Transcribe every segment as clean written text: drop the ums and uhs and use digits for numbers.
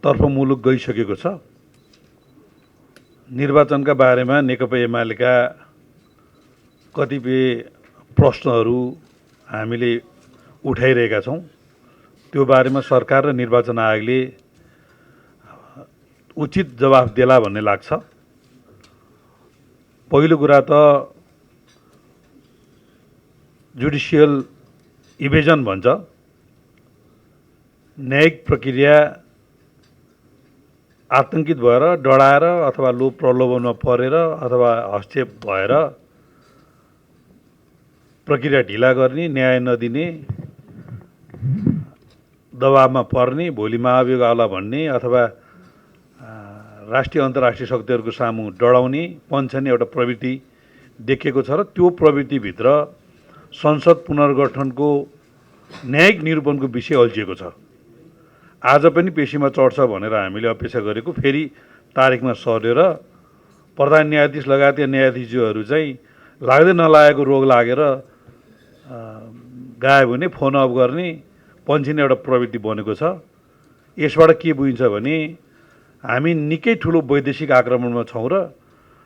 तर्फ मुलुक गइसकेको छ। निर्वाचनका बारेमा नेकपा एमालेका कतिपय प्रश्नहरू हामीले उठाइरहेका छौँ। त्यो बारेमा सरकार र निर्वाचन आयोगले उचित जवाफ देला भन्ने लाग्छ। पहिलो कुरा त जुडिसियल इभेजन भन्छ। न्यायिक प्रक्रिया आतंकित भएर, डराएर अथवा लोभ प्रलोभनमा परेर अथवा हस्तक्षेप भएर प्रक्रिया ढिला गर्ने, न्याय नदिने, दबावमा पर्ने, भोलि महाभियोग आउला भन्ने अथवा राष्ट्रिय अन्तर्राष्ट्रिय शक्तिहरूको सामु डराउने पन्छने एउटा प्रवृत्ति देखिएको छ र त्यो प्रवृत्तिभित्र संसद पुनर्गठनको न्यायिक निरूपणको विषय अल्झिएको छ। आज पनि पेशीमा चढ्छ भनेर हामीले अपेक्षा गरेको फेरि तारिकमा सरेर प्रधान न्यायाधीश लगायतका न्यायाधीशहरू चाहिँ लाग्दै नलागेको रोग लागेर गायब हुने, फोन अफ गर्ने पन्छिने एउटा प्रवृत्ति बनेको छ। यसबाट के बुझिन्छ भने हामी निकै ठुलो वैदेशिक आक्रमणमा छौँ र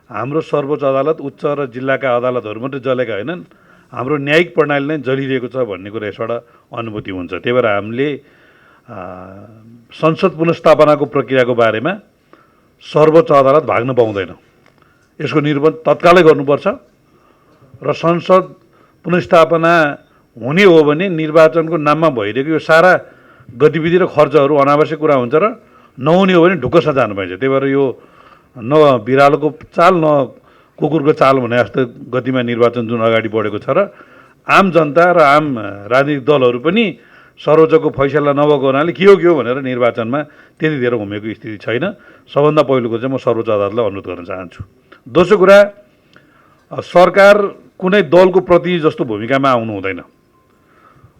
हाम्रो सर्वोच्च अदालत, उच्च र जिल्लाका अदालतहरू मात्रै जलेका होइनन्, हाम्रो न्यायिक प्रणाली नै जलिरहेको छ भन्ने कुरा यसबाट अनुभूति हुन्छ। त्यही भएर हामीले संसद पुनर्स्थापनाको प्रक्रियाको बारेमा सर्वोच्च अदालत भाग्न पाउँदैन। यसको निरूपण तत्कालै गर्नुपर्छ र संसद पुनर्स्थापना हुने हो भने निर्वाचनको नाममा भइरहेको यो सारा गतिविधि र खर्चहरू अनावश्यक कुरा हुन्छ र नहुने हो भने ढुक्क जानु पाइन्छ। त्यही भएर यो न बिरालोको चाल न कुकुरको चाल भने जस्तो गतिमा निर्वाचन जुन अगाडि बढेको छ र आम जनता र आम राजनीतिक दलहरू पनि सर्वोच्चको फैसला नभएको हुनाले के हो भनेर निर्वाचनमा त्यति धेरै घुमेको स्थिति छैन। सबभन्दा पहिलो कुरा चाहिँ म सर्वोच्च अदालतलाई अनुरोध गर्न चाहन्छु। दोस्रो कुरा, सरकार कुनै दलको प्रतिनिधि जस्तो भूमिकामा आउनु हुँदैन।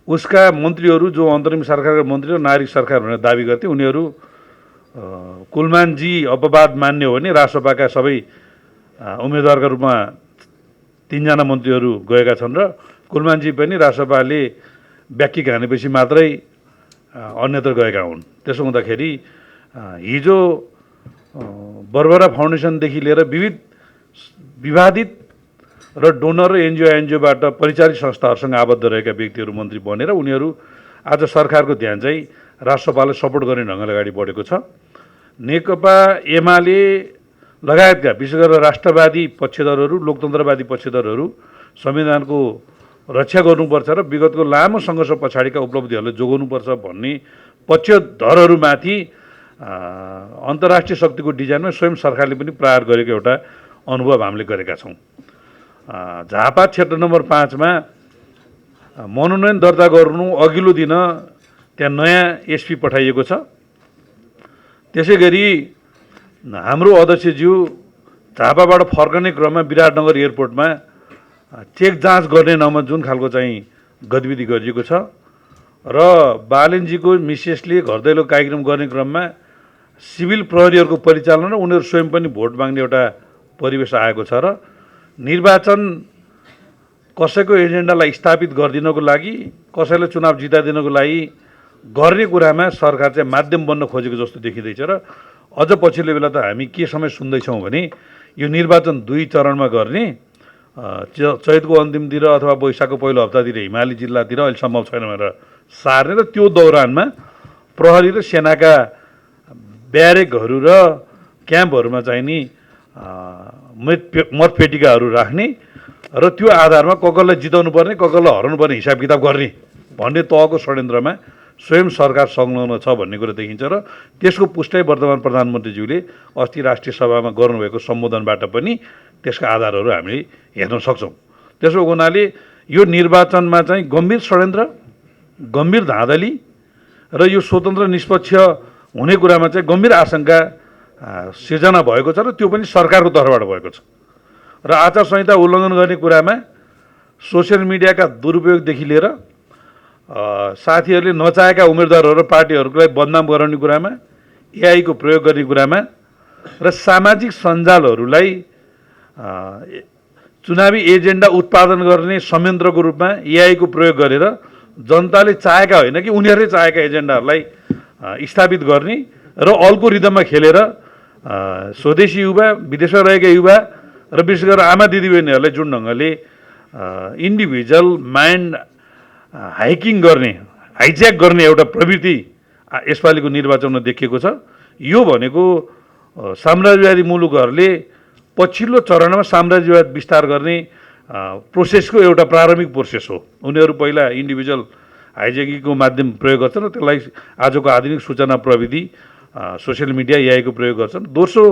उसका मन्त्रीहरू जो अन्तरिम सरकारका मन्त्री र नागरिक सरकार भनेर दाबी गर्थे, उनीहरू कुलमानजी अपवाद मान्ने हो भने राष्ट्रसभाका सबै उम्मेदवारका रूपमा 3 जना मन्त्रीहरू गएका छन् र कुलमानजी पनि राष्ट्रसभाले व्याख्या हानेपछि मात्रै अन्यत्र गएका हुन्। त्यसो हुँदाखेरि हिजो बर्बरा फाउन्डेसनदेखि लिएर विवादित र डोनर र एनजिओबाट परिचालित संस्थाहरूसँग आबद्ध रहेका व्यक्तिहरू मन्त्री बनेर उनीहरू आज सरकारको ध्यान चाहिँ राष्ट्रसभालाई सपोर्ट गर्ने ढङ्गले अगाडि बढेको छ। नेकपा एमाले लगायतका विशेष गरेर राष्ट्रवादी पक्षधरहरू, लोकतन्त्रवादी पक्षधरहरू संविधानको रक्षा गर्नुपर्छ र विगतको लामो सङ्घर्ष पछाडिका उपलब्धिहरूलाई जोगाउनुपर्छ भन्ने पक्षधरहरूमाथि अन्तर्राष्ट्रिय शक्तिको डिजाइनमा स्वयं सरकारले पनि प्रहार गरेको एउटा अनुभव हामीले गरेका छौँ। झापा क्षेत्र नम्बर 5 मा मनोनयन दर्ता गर्नु अघिल्लो दिन त्यहाँ नयाँ एसपी पठाइएको छ। त्यसै गरी हाम्रो अध्यक्षज्यू झापाबाट फर्कने क्रममा विराटनगर एयरपोर्टमा चेक जाँच गर्ने नाममा जुन खालको चाहिँ गतिविधि गरिएको छ र बालनजीको मिसेसले घर दैलो कार्यक्रम गर्ने क्रममा सिभिल प्रहरीहरूको परिचालन र उनीहरू स्वयं पनि भोट माग्ने एउटा परिवेश आएको छ र निर्वाचन कसैको एजेन्डालाई स्थापित गरिदिनको लागि, कसैलाई चुनाव जिताइदिनको लागि गर्ने कुरामा सरकार चाहिँ माध्यम बन्न खोजेको जस्तो देखिँदैछ र अझ पछिल्लो बेला त हामी के समय सुन्दैछौँ भने यो निर्वाचन 2 चरणमा गर्ने, चैतको अन्तिमतिर अथवा वैशाखको पहिलो हप्तातिर हिमाली जिल्लातिर अहिले सम्भव छैन भनेर सार्ने र त्यो दौरानमा प्रहरी र सेनाका ब्यारेकहरू र क्याम्पहरूमा चाहिँ नि मतपेटिकाहरू राख्ने र त्यो आधारमा कसलाई जिताउनु पर्ने, कसलाई हराउनु पर्ने हिसाब किताब गर्ने भन्ने तहको षड्यन्त्रमा स्वयं सरकार संलग्न छ भन्ने कुरा देखिन्छ र त्यसको पुष्टि वर्तमान प्रधानमन्त्रीज्यूले अस्ति राष्ट्रिय सभामा गर्नुभएको सम्बोधनबाट पनि त्यसका आधारहरू हामीले हेर्न सक्छौँ। त्यसो हुनाले यो निर्वाचनमा चाहिँ गम्भीर षड्यन्त्र, गम्भीर धाँधली र यो स्वतन्त्र निष्पक्ष हुने कुरामा चाहिँ गम्भीर आशंका सिर्जना भएको छ र त्यो पनि सरकारको तर्फबाट भएको छ। र आचार संहिता उल्लङ्घन गर्ने कुरामा सोसियल मिडियाका दुरुपयोगदेखि लिएर साथीहरूले नचाहेका उम्मेदवारहरू र पार्टीहरूलाई बदनाम गराउने कुरामा, एआईको प्रयोग गर्ने कुरामा र सामाजिक सञ्जालहरूलाई चुनावी एजेन्डा उत्पादन गर्ने संयन्त्रको रूपमा एआईको प्रयोग गरेर जनताले चाहेका होइन कि उनीहरूले चाहेका एजेन्डाहरूलाई स्थापित गर्ने र अल्गोरिदममा खेलेर स्वदेशी युवा, विदेशमा रहेका युवा र विशेष गरेर आमा दिदीबहिनीहरूलाई जुन ढङ्गले इन्डिभिजुअल माइन्ड हाइकिङ गर्ने, हाइज्याक गर्ने एउटा प्रवृत्ति यसपालिको निर्वाचनमा देखिएको छ। यो भनेको साम्राज्यवादी मुलुकहरूले पछिल्लो चरणमा साम्राज्यवाद विस्तार गर्ने प्रोसेसको एउटा प्रारम्भिक प्रोसेस हो। उनीहरू पहिला इन्डिभिजुअल हाइज्याकिङको माध्यम प्रयोग गर्छन् र त्यसलाई आजको आधुनिक सूचना प्रविधि सोसियल मिडिया एआईको प्रयोग गर्छन्। दोस्रो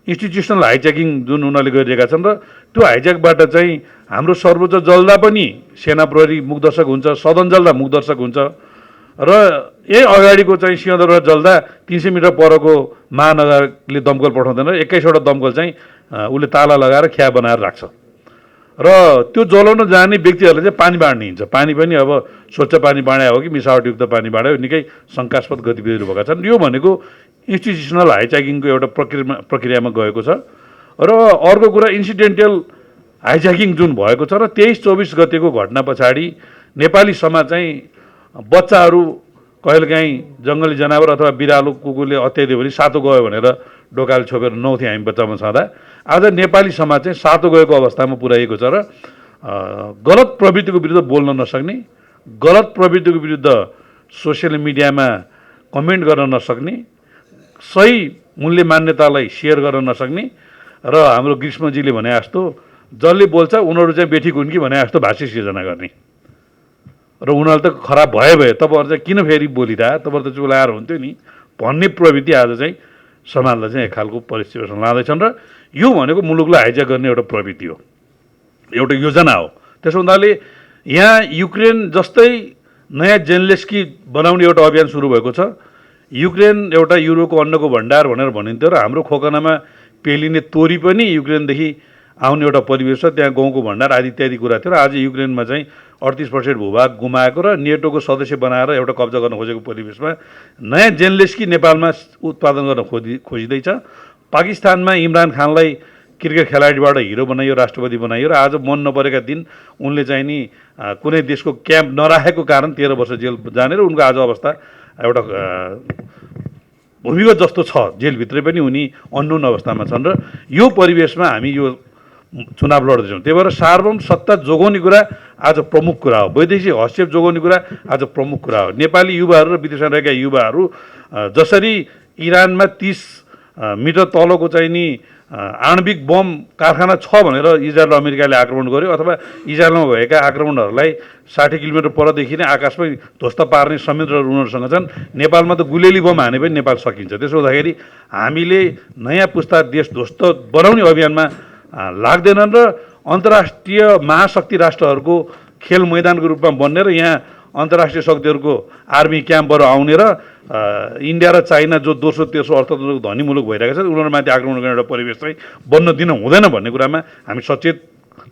इन्स्टिट्युसनल हाइज्याकिङ जुन उनीहरूले गरिरहेका छन् र त्यो हाइज्याकबाट चाहिँ हाम्रो सर्वोच्च जल्दा पनि सेना प्रहरी मुखदर्शक हुन्छ, सदन जल्दा मुखदर्शक हुन्छ र यही अगाडिको चाहिँ सिंहदरबार जल्दा 300 मिटर परको महानगरले दमकल पठाउँदैन, 21वटा दमकल चाहिँ उसले ताला लगाएर ख्या बनाएर राख्छ र त्यो जलाउन जाने व्यक्तिहरूले चाहिँ पानी बाँड्ने हिँड्छ। पानी पनि अब स्वच्छ पानी बाँडे हो कि मिसावटयुक्त पानी बाँड्यो, निकै शङ्कास्पद गतिविधिहरू भएका छन्। यो भनेको इन्स्टिट्युसनल हाइज्याकिङको एउटा प्रक्रियामा गएको छ। र अर्को कुरा इन्सिडेन्टल हाइज्याकिङ जुन भएको छ र 23-24 गतेको घटना पछाडि नेपाली समाज चाहिँ बच्चाहरू कहिलेकाहीँ जङ्गली जनावर अथवा बिरालो कुकुरले अत्याइदियो भने सातो गयो भनेर डोकाले छोपेर नुहाउँथ्यो हामी बच्चामा छँदा। आज नेपाली समाज चाहिँ सातो गएको अवस्थामा पुर्याइएको छ र गलत प्रवृत्तिको विरुद्ध बोल्न नसक्ने, गलत प्रवृत्तिको विरुद्ध सोसियल मिडियामा कमेन्ट गर्न नसक्ने, सही मूल्य मान्यतालाई सेयर गर्न नसक्ने र हाम्रो ग्रीष्मजीले भने जस्तो जसले बोल्छ उनीहरू चाहिँ बेठी हुन् कि भने जस्तो भाष्य सिर्जना गर्ने र उनीहरू त खराब भए तपाईँहरू चाहिँ किन फेरि बोलिरह, तपाईँहरू त चुलाएर हुन्थ्यो नि भन्ने प्रवृत्ति आज चाहिँ समाजलाई चाहिँ एक खालको परिस्थितिमा लाँदैछन् र यो भनेको मुलुकलाई हाइज्याक गर्ने एउटा प्रवृत्ति हो, एउटा योजना हो। त्यसो हुनाले यहाँ युक्रेन जस्तै नयाँ जेनलेस्की बनाउने एउटा अभियान सुरु भएको छ। युक्रेन एउटा युरोको अन्नको भण्डार भनेर भनिन्थ्यो र हाम्रो खोकनामा पेलिने तोरी पनि युक्रेनदेखि आउने एउटा परिवेश छ। त्यहाँ गहुँको भण्डार आदि इत्यादि कुरा थियो र आज युक्रेनमा चाहिँ 38% भूभाग गुमाएको र नेटोको सदस्य बनाएर एउटा कब्जा गर्न खोजेको परिवेशमा नयाँ जेनलेस्की नेपालमा उत्पादन गर्न खोजिँदैछ। पाकिस्तानमा इमरान खानलाई क्रिकेट खेलाडीबाट हिरो बनाइयो, राष्ट्रपति बनाइयो र आज मन नपरेका दिन उनले चाहिँ नि कुनै देशको क्याम्प नराखेको कारण 13 वर्ष जेल जाने र उनको आज अवस्था एउटा भूमिगत जस्तो छ, जेलभित्रै पनि उनी अन्नोन अवस्थामा छन् र यो परिवेशमा हामी यो चुनाव लड्दैछौँ। त्यही भएर सार्वभौम सत्ता जोगाउने कुरा आज प्रमुख कुरा हो, वैदेशिक हस्तक्षेप जोगाउने कुरा आज प्रमुख कुरा हो। नेपाली युवाहरू र विदेशमा रहेका युवाहरू जसरी इरानमा 30 मिटर तलको चाहिँ नि आणविक बम कारखाना छ भनेर इजरायल र अमेरिकाले आक्रमण गर्यो अथवा इजरायलमा भएका आक्रमणहरूलाई 60 किलोमिटर परदेखि नै आकाशमै ध्वस्त पार्ने संयन्त्रहरू उनीहरूसँग छन्। नेपालमा त गुलेली बम हाने पनि नेपाल सकिन्छ। त्यसो हुँदाखेरि हामीले नयाँ पुस्ता देश ध्वस्त बनाउने अभियानमा लाग्दैनन् र अन्तर्राष्ट्रिय महाशक्ति राष्ट्रहरूको खेल मैदानको रूपमा बन्ने र यहाँ अन्तर्राष्ट्रिय शक्तिहरूको आर्मी क्याम्पहरू आउने र इन्डिया र चाइना जो दोस्रो तेस्रो अर्थतन्त्रको धनी मुलुक भइरहेका छन् उनीहरूमाथि आक्रमण गर्ने एउटा परिवेश चाहिँ बन्न दिन हुँदैन भन्ने कुरामा हामी सचेत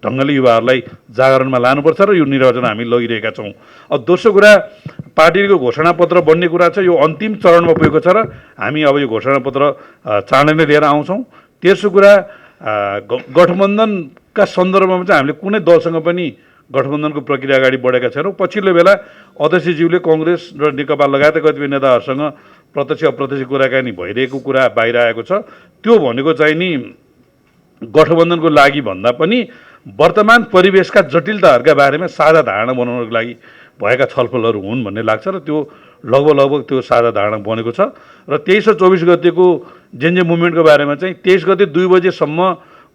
ढङ्गले युवाहरूलाई जागरणमा लानुपर्छ र यो निर्वाचन हामी लगिरहेका छौँ। अब दोस्रो कुरा पार्टीको घोषणापत्र बन्ने कुरा छ, यो अन्तिम चरणमा पुगेको छ र हामी अब यो घोषणापत्र चाँडै नै लिएर आउँछौँ। तेस्रो कुरा गठबन्धनका सन्दर्भमा चाहिँ हामीले कुनै दलसँग पनि गठबन्धनको प्रक्रिया अगाडि बढेका छैनौँ। पछिल्लो बेला अध्यक्षज्यूले कङ्ग्रेस र नेकपा लगायतका कतिपय नेताहरूसँग प्रत्यक्ष अप्रत्यक्ष कुराकानी भइरहेको कुरा बाहिर आएको छ। त्यो भनेको चाहिँ नि गठबन्धनको लागि भन्दा पनि वर्तमान परिवेशका जटिलताहरूका बारेमा साझा धारणा बनाउनको लागि भएका छलफलहरू हुन् भन्ने लाग्छ र त्यो लगभग त्यो साझा धारणा बनेको छ। र 23 र 24 गतेको जेनजे मुभमेन्टको बारेमा चाहिँ 23 गते 2 बजेसम्म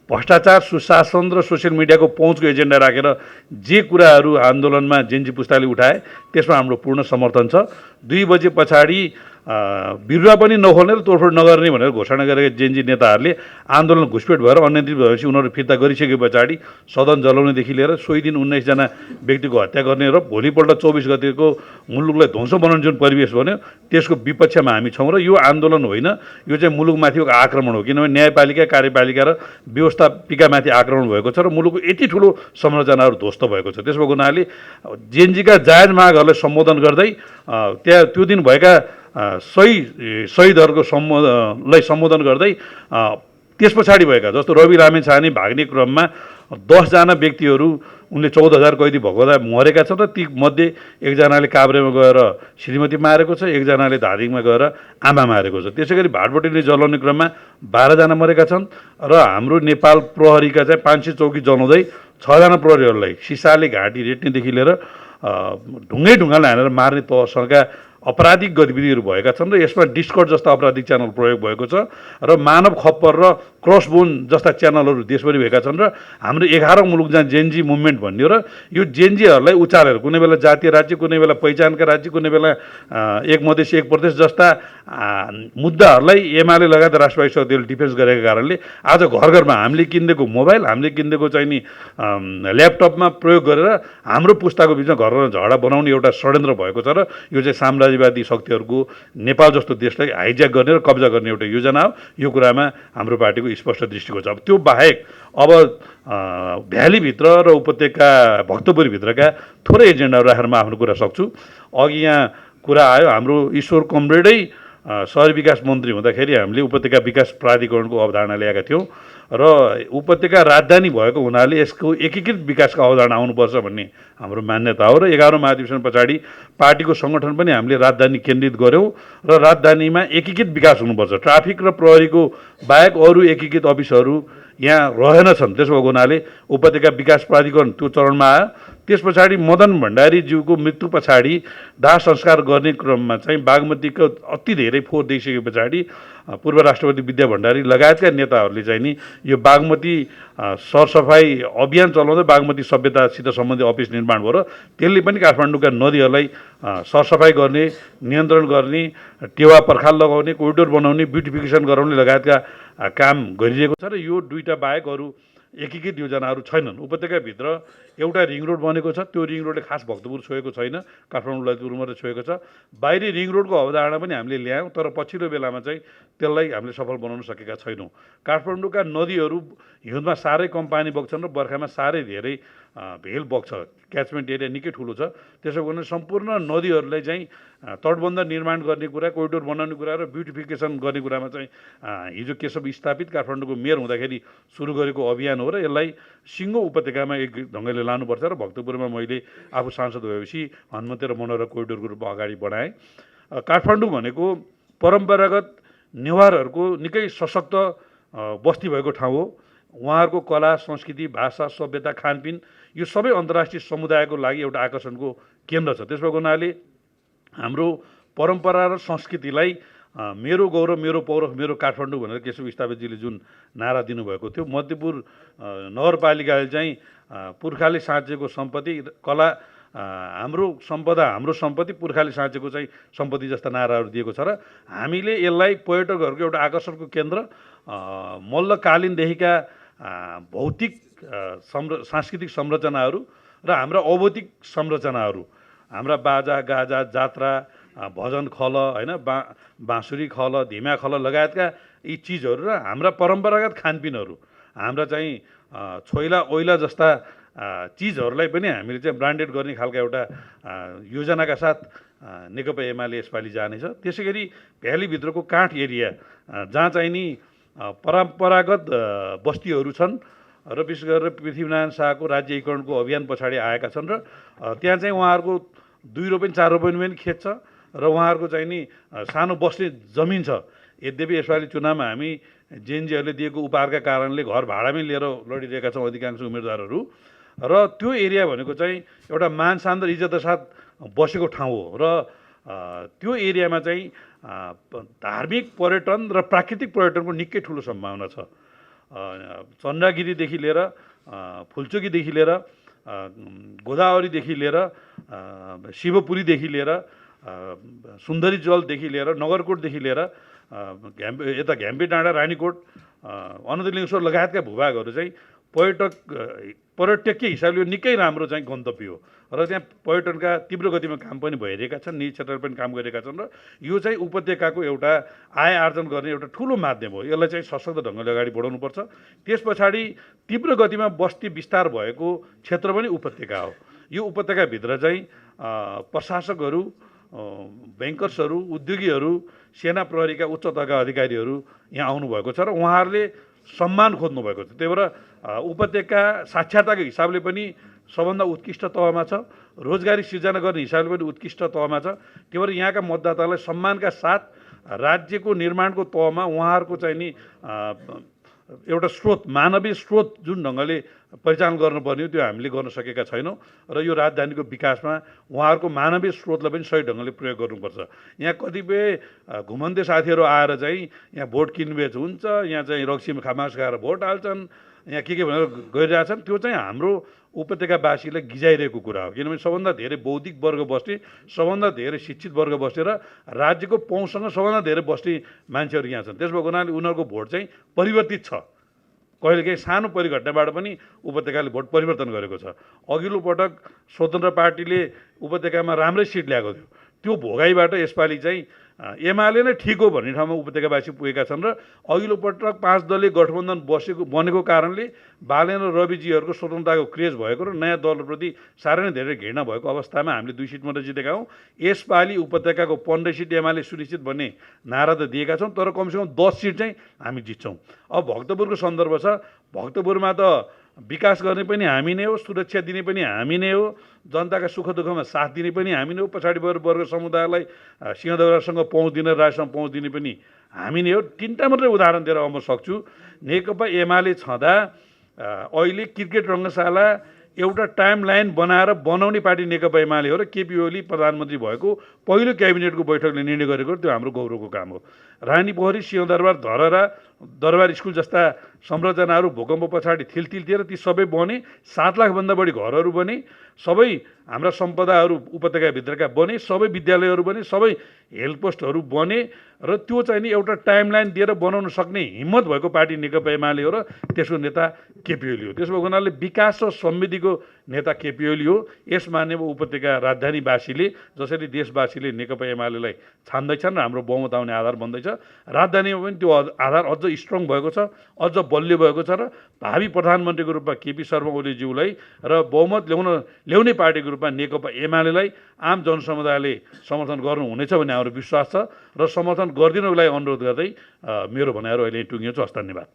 भ्रष्टाचार, सुशासन र सोसियल मिडियाको पहुँचको एजेन्डा राखेर जे कुराहरू आन्दोलनमा जेनजी पुस्ताले उठाए त्यसमा हाम्रो पूर्ण समर्थन छ। 2 बजे पछाडि बिरुवा पनि नखोल्ने र तोडफोड नगर्ने भनेर घोषणा गरेका जेनजी नेताहरूले आन्दोलन घुसपेट भएर अनियन्त्रित भएपछि उनीहरू फिर्ता गरिसके पछाडि सदन जलाउनेदेखि लिएर सोही दिन 19 जना व्यक्तिको हत्या गर्ने र भोलिपल्ट 24 गतेको मुलुकलाई ध्वंस बनाउने जुन परिवेश बन्यो त्यसको विपक्षमा हामी छौँ र यो आन्दोलन होइन, यो चाहिँ मुलुकमाथिको आक्रमण हो। किनभने न्यायपालिका, कार्यपालिका र व्यवस्थापिकामाथि आक्रमण भएको छ र मुलुकको यति ठुलो संरचनाहरू ध्वस्त भएको छ। त्यसको हुनाले जेनजीका जायज मागहरूलाई सम्बोधन गर्दै त्यहाँ त्यो दिन भएका शहीदहरूको सम्बोधन गर्दै त्यस पछाडि भएका जस्तो रवि लामेछाने भाग्ने क्रममा 10 जना व्यक्तिहरू उनले 14,000 कैदी भएकोदा मरेका छन् र ती मध्ये एकजनाले काभ्रेमा गएर श्रीमती मारेको छ, एकजनाले धादिङमा गएर आमा मारेको छ। त्यसै गरी भाटबोटी जलाउने क्रममा 12 जना मरेका छन् र हाम्रो नेपाल प्रहरीका चाहिँ 500 चौकी जलाउँदै 6 जना प्रहरीहरूलाई सिसाले घाँटी रेट्नेदेखि लिएर ढुङ्गाले हानेर मार्ने तहसँगका अपराधिक गतिविधिहरू भएका छन् र यसमा डिस्कर्ड जस्ता अपराधिक च्यानल प्रयोग भएको छ र मानव खप्पर र क्रसबोन जस्ता च्यानलहरू देशभरि भएका छन् र हाम्रो 11औं मुलुक जहाँ जेनजी मुभमेन्ट भन्ने हो र यो जेनजीहरूलाई उचालेर कुनै बेला जातीय राज्य, कुनै बेला पहिचानका राज्य, कुनै बेला एक मधेस एक प्रदेश जस्ता मुद्दाहरूलाई एमाले लगायत राष्ट्रवादी शक्तिहरूले डिफेन्स गरेका कारणले आज घर घरमा हामीले किनिदिएको मोबाइल, हामीले किनिदिएको चाहिँ नि ल्यापटपमा प्रयोग गरेर हाम्रो पुस्ताको बिचमा घर घरमा झगडा बनाउने एउटा षड्यन्त्र भएको छ र यो चाहिँ साम्राज्यवादी शक्तिहरूको नेपाल जस्तो देशलाई हाइज्याक गर्ने र कब्जा गर्ने एउटा योजना हो। यो कुरामा हाम्रो पार्टीको स्पष्ट दृष्टिकोण छ। अब त्यो बाहेक अब भ्यालीभित्र र उपत्यका भक्तपुरभित्रका थोरै एजेन्डाहरू राखेर म आफ्नो कुरा सक्छु। अघि यहाँ कुरा आयो, हाम्रो ईश्वर कमरेडै सहरी विकास मन्त्री हुँदाखेरि हामीले उपत्यका विकास प्राधिकरणको अवधारणा ल्याएका थियौँ र उपत्यका राजधानी भएको हुनाले यसको एकीकृत विकासको अवधारणा आउनुपर्छ भन्ने हाम्रो मान्यता हो र 11औं महाधिवेशन पछाडि पार्टीको सङ्गठन पनि हामीले राजधानी केन्द्रित गऱ्यौँ र राजधानीमा एकीकृत विकास हुनुपर्छ। ट्राफिक र प्रहरीको बाहेक अरू एकीकृत अफिसहरू यहाँ रहेनछन्। त्यसो भएको हुनाले उपत्यका विकास प्राधिकरण त्यो चरणमा आयो। त्यस पछाडि मदन भण्डारीज्यूको मृत्यु पछाडि दाह संस्कार गर्ने क्रममा चाहिँ बागमतीको अति धेरै फोहोर देखिसके पछाडि पूर्व राष्ट्रपति विद्या भण्डारी लगायतका नेताहरूले चाहिँ नि यो बागमती सरसफाइ अभियान चलाउँदै बागमती सभ्यतासित सम्बन्धित अफिस निर्माण भयो र त्यसले पनि काठमाडौँका नदीहरूलाई सरसफाइ गर्ने, नियन्त्रण गर्ने, टेवा पर्खाल लगाउने, कोरिडोर बनाउने, ब्युटिफिकेसन गराउने लगायतका काम गरिरहेको छ र यो दुईटा बाहेक अरू एकीकृत योजनाहरू छैनन्। उपत्यकाभित्र एउटा रिङ रोड बनेको छ, त्यो रिङ रोडले खास भक्तपुर छोएको छैन, काठमाडौँ ललितपुर मात्रै छोएको छ। बाहिरी रिङ रोडको अवधारणा पनि हामीले ल्यायौँ, तर पछिल्लो बेलामा चाहिँ त्यसलाई हामीले सफल बनाउन सकेका छैनौँ। काठमाडौँका नदीहरू हिउँदमा साह्रै कम पानी बग्छन् र बर्खामा साह्रै धेरै भेल बग्छ, क्याचमेन्ट एरिया निकै ठुलो छ। त्यसो भने सम्पूर्ण नदीहरूलाई चाहिँ तटबन्ध निर्माण गर्ने कुरा, कोरिडोर बनाउने कुरा र ब्युटिफिकेसन गर्ने कुरामा चाहिँ हिजो केशव स्थापित काठमाडौँको मेयर हुँदाखेरि सुरु गरेको अभियान हो र यसलाई सिङ्गो उपत्यकामा एक ढङ्गले लानुपर्छ र भक्तपुरमा मैले आफू सांसद भएपछि हनुमन्ते र मनोहर कोरिडोरको रूपमा अगाडि बढाएँ। काठमाडौँ भनेको परम्परागत नेवारहरूको निकै सशक्त बस्ती भएको ठाउँ हो। उहाँहरूको कला, संस्कृति, भाषा, सभ्यता, खानपिन यो सबै अन्तर्राष्ट्रिय समुदायको लागि एउटा आकर्षणको केन्द्र छ। त्यस भएको हुनाले हाम्रो परम्परा र संस्कृतिलाई मेरो गौरव, मेरो पौरख, मेरो काठमाडौँ भनेर केशव स्थापितजीले जुन नारा दिनुभएको थियो, मध्यपुर नगरपालिकाले चाहिँ पुर्खाले साँचेको सम्पत्ति, कला हाम्रो सम्पदा, हाम्रो सम्पत्ति, पुर्खाले साँचेको चाहिँ सम्पत्ति जस्ता नाराहरू दिएको छ र हामीले यसलाई पर्यटकहरूको एउटा आकर्षणको केन्द्र, मल्लकालीनदेखिका भौतिक सांस्कृतिक संरचनाहरू र हाम्रा अभौतिक संरचनाहरू, हाम्रा बाजा गाजा, जात्रा, भजन खल, होइन, बाँसुरी खल, धिमा खल लगायतका यी चिजहरू र हाम्रा परम्परागत खानपिनहरू, हाम्रा चाहिँ छोइला ओइला जस्ता चिजहरूलाई पनि हामीले चाहिँ ब्रान्डेड गर्ने खालका एउटा योजनाका साथ नेकपा एमाले यसपालि जानेछ। त्यसै गरी भ्यालीभित्रको काठ एरिया जहाँ चाहिँ नि परम्परागत बस्तीहरू छन् र विशेष गरेर पृथ्वीनारायण शाहको राज्य एकीकरणको अभियान पछाडि आएका छन् र त्यहाँ चाहिँ उहाँहरूको 2 रोपनी 4 रोपनी पनि खेत छ र उहाँहरूको चाहिँ नि सानो बस्ने जमिन छ। यद्यपि यसपालि चुनावमा हामी जेएनजीहरूले दिएको उपहारका कारणले घर भाडामै लिएर लडिरहेका छौँ अधिकांश उम्मेदवारहरू, र त्यो एरिया भनेको चाहिँ एउटा मान शान र इज्जतका साथ बसेको ठाउँ हो र त्यो एरियामा चाहिँ धार्मिक पर्यटन र प्राकृतिक पर्यटनको निकै ठुलो सम्भावना छ। चन्द्रगिरीदेखि लिएर फुलचोकीदेखि लिएर गोदावरीदेखि लिएर शिवपुरीदेखि लिएर सुन्दरी जलदेखि लिएर नगरकोटदेखि लिएर यता घ्याम्पे डाँडा, रानीकोट, अनन्तलिङ्गेश्वर लगायतका भूभागहरू चाहिँ पर्यटकीय हिसाबले निकै राम्रो चाहिँ गन्तव्य हो र त्यहाँ पर्यटनका तीव्र गतिमा काम पनि भइरहेका छन्, निजी क्षेत्रले पनि काम गरिरहेका छन् र यो चाहिँ उपत्यकाको एउटा आय आर्जन गर्ने एउटा ठुलो माध्यम हो। यसलाई चाहिँ सशक्त ढङ्गले अगाडि बढाउनुपर्छ। त्यस पछाडि तीव्र गतिमा बस्ती विस्तार भएको क्षेत्र पनि उपत्यका हो। यो उपत्यकाभित्र चाहिँ प्रशासकहरू, ब्याङ्कर्सहरू, उद्योगीहरू, सेना प्रहरीका उच्च तहका अधिकारीहरू यहाँ आउनुभएको छ र उहाँहरूले सम्मान खोज्नु भएको छ। त्यही भएर उपत्यका साक्षरताको हिसाबले पनि सबभन्दा उत्कृष्ट तहमा छ, रोजगारी सिर्जना गर्ने हिसाबले पनि उत्कृष्ट तहमा छ। त्यही भएर यहाँका मतदातालाई सम्मानका साथ राज्यको निर्माणको तहमा उहाँहरूको चाहिँ नि एउटा स्रोत, मानवीय स्रोत जुन ढङ्गले परिचालन गर्नुपर्ने हो त्यो हामीले गर्न सकेका छैनौँ र यो राजधानीको विकासमा उहाँहरूको मानवीय स्रोतलाई पनि सही ढङ्गले प्रयोग गर्नुपर्छ। यहाँ कतिपय घुमन्ते साथीहरू आएर चाहिँ यहाँ भोट किनबेच हुन्छ, यहाँ चाहिँ रक्सी खामास खाएर भोट हाल्छन्, यहाँ के भनेर गरिरहेछन्, त्यो चाहिँ हाम्रो उपत्यकावासीलाई गिजाइरहेको कुरा हो। किनभने सबभन्दा धेरै बौद्धिक वर्ग बस्ने, सबभन्दा धेरै शिक्षित वर्ग बस्ने र राज्यको पहुँचसँग सबभन्दा धेरै बस्ने मान्छेहरू यहाँ छन्। त्यसो भएको हुनाले उनीहरूको भोट चाहिँ परिवर्तित छ। कहिलेकाहीँ सानो परिघटनाबाट पनि उपत्यकाले भोट परिवर्तन गरेको छ। अघिल्लो पटक स्वतन्त्र पार्टीले उपत्यकामा राम्रै सिट ल्याएको थियो, त्यो भोगाइबाट यसपालि चाहिँ एमाले नै ठिक हो भन्ने ठाउँमा उपत्यकावासी पुगेका छन् र अघिल्लो पटक 5 दलीय गठबन्धन बनेको कारणले बालेन र रविजीहरूको स्वतन्त्रताको क्रेज भएको र नयाँ दलप्रति साह्रै नै धेरै घृणा भएको अवस्थामा हामीले 2 सिट मात्रै जितेका हौँ। यसपालि उपत्यकाको 15 सिट एमाले सुनिश्चित भन्ने नारा त दिएका छौँ, तर कमसेकम 10 सिट चाहिँ हामी जित्छौँ। अब भक्तपुरको सन्दर्भ छ, भक्तपुरमा त विकास गर्ने पनि हामी नै हो, सुरक्षा दिने पनि हामी नै हो, जनताका सुख दुःखमा साथ दिने पनि हामी नै हो, पछाडि वर्ग समुदायलाई सिंहदरबारसँग पहुँच दिने, राजसँग पहुँच दिने पनि हामी नै हो। 3टा मात्रै उदाहरण दिएर म सक्छु। नेकपा एमाले छँदा अहिले क्रिकेट रङ्गशाला एउटा टाइमलाइन बनाएर बनाउने पार्टी नेकपा एमाले हो र केपी ओली प्रधानमन्त्री भएको पहिलो क्याबिनेटको बैठकले निर्णय गरेको त्यो हाम्रो गौरवको काम हो। रानीपोखरी, सिंहदरबार, धरहरा, दरबार स्कुल जस्ता संरचनाहरू भूकम्प पछाडि थिलथिल ती सबै बने, 7 लाखभन्दा बढी घरहरू बने, सबै हाम्रा सम्पदाहरू उपत्यकाभित्रका बने, सबै विद्यालयहरू बने, सबै हेल्थ पोस्टहरू बने र त्यो चाहिँ नि एउटा टाइमलाइन दिएर बनाउन सक्ने हिम्मत भएको पार्टी नेकपा एमाले हो र त्यसको नेता केपी ओली हो। त्यसो भएको हुनाले विकास र समृद्धिको नेता केपी ओली हो। यस मान्य उपत्यका राजधानीवासीले जसरी देशवासीले नेकपा एमालेलाई छान्दैछन् र हाम्रो बहुमत आउने आधार बन्दैछ, राजधानीमा पनि त्यो आधार अझ स्ट्रङ भएको छ, अझ बलियो भएको छ र भावी प्रधानमन्त्रीको रूपमा केपी शर्मा ओलीज्यूलाई र बहुमत ल्याउने पार्टीको रूपमा नेकपा एमालेलाई आम जनसमुदायले समर्थन गर्नुहुनेछ भन्ने हाम्रो विश्वास छ र समर्थन गरिदिनको लागि अनुरोध गर्दै मेरो भनाइहरू अहिले टुङ्गिएको छ। हस्, धन्यवाद।